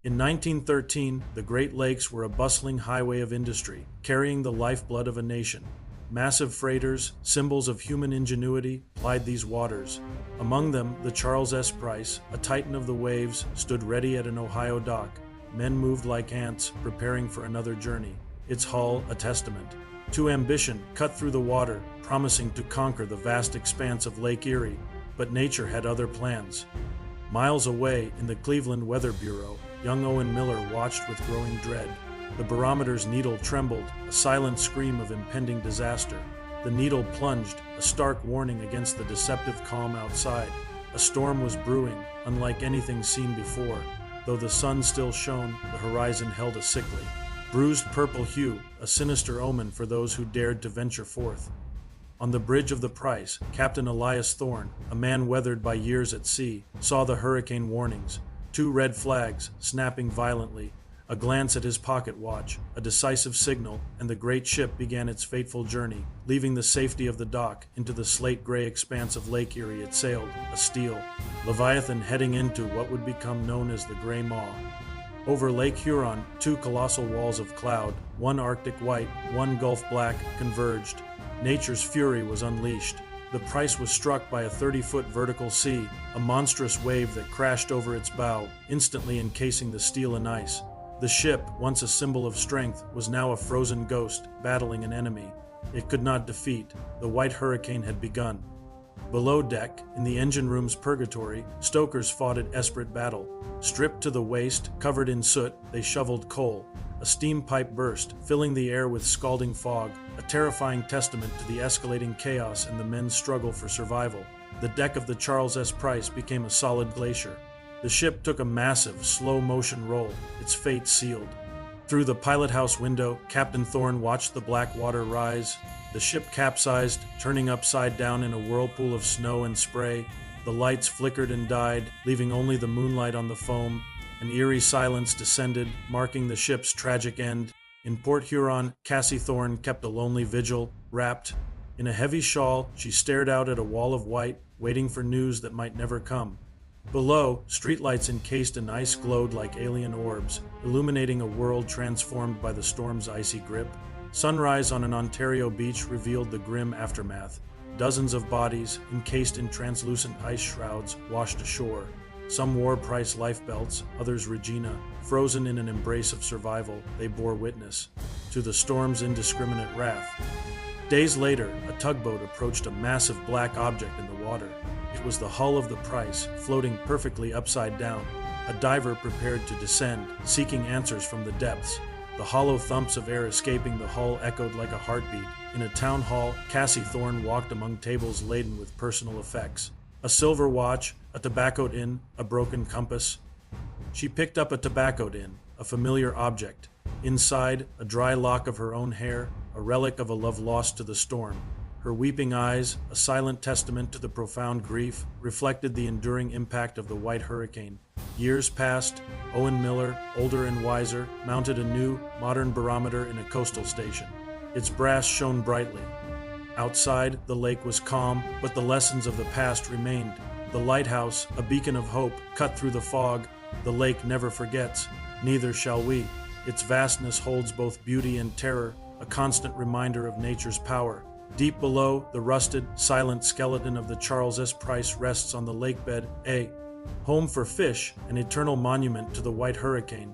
In 1913, the Great Lakes were a bustling highway of industry, carrying the lifeblood of a nation. Massive freighters, symbols of human ingenuity, plied these waters. Among them, the Charles S. Price, a titan of the waves, stood ready at an Ohio dock. Men moved like ants, preparing for another journey, its hull a testament to ambition, cut through the water, promising to conquer the vast expanse of Lake Erie. But nature had other plans. Miles away, in the Cleveland Weather Bureau, young Owen Miller watched with growing dread. The barometer's needle trembled, a silent scream of impending disaster. The needle plunged, a stark warning against the deceptive calm outside. A storm was brewing, unlike anything seen before. Though the sun still shone, the horizon held a sickly, bruised purple hue, a sinister omen for those who dared to venture forth. On the bridge of the Price, Captain Elias Thorne, a man weathered by years at sea, saw the hurricane warnings. Two red flags, snapping violently, a glance at his pocket watch, a decisive signal, and the great ship began its fateful journey. Leaving the safety of the dock, into the slate-gray expanse of Lake Erie it sailed, a steel Leviathan heading into what would become known as the Gray Maw. Over Lake Huron, two colossal walls of cloud, one Arctic white, one Gulf black, converged. Nature's fury was unleashed. The Price was struck by a 30-foot vertical sea, a monstrous wave that crashed over its bow, instantly encasing the steel in ice. The ship, once a symbol of strength, was now a frozen ghost, battling an enemy it could not defeat. The white hurricane had begun. Below deck, in the engine room's purgatory, stokers fought at desperate battle. Stripped to the waist, covered in soot, they shoveled coal. A steam pipe burst, filling the air with scalding fog, a terrifying testament to the escalating chaos and the men's struggle for survival. The deck of the Charles S. Price became a solid glacier. The ship took a massive, slow-motion roll, its fate sealed. Through the pilot-house window, Captain Thorne watched the black water rise. The ship capsized, turning upside down in a whirlpool of snow and spray. The lights flickered and died, leaving only the moonlight on the foam. An eerie silence descended, marking the ship's tragic end. In Port Huron, Cassie Thorne kept a lonely vigil. Wrapped in a heavy shawl, she stared out at a wall of white, waiting for news that might never come. Below, streetlights encased in ice glowed like alien orbs, illuminating a world transformed by the storm's icy grip. Sunrise on an Ontario beach revealed the grim aftermath. Dozens of bodies, encased in translucent ice shrouds, washed ashore. Some wore Price lifebelts, others Regina. Frozen in an embrace of survival, they bore witness to the storm's indiscriminate wrath. Days later, a tugboat approached a massive black object in the water. It was the hull of the Price, floating perfectly upside down. A diver prepared to descend, seeking answers from the depths. The hollow thumps of air escaping the hull echoed like a heartbeat. In a town hall, Cassie Thorne walked among tables laden with personal effects. A silver watch, a tobacco tin, a broken compass. She picked up a tobacco tin, a familiar object. Inside, a dry lock of her own hair, a relic of a love lost to the storm. Her weeping eyes, a silent testament to the profound grief, reflected the enduring impact of the white hurricane. Years passed. Owen Miller, older and wiser, mounted a new, modern barometer in a coastal station. Its brass shone brightly. Outside, the lake was calm, but the lessons of the past remained. The lighthouse, a beacon of hope, cut through the fog. The lake never forgets, neither shall we. Its vastness holds both beauty and terror, a constant reminder of nature's power. Deep below, the rusted, silent skeleton of the Charles S. Price rests on the lakebed, a home for fish, an eternal monument to the white hurricane.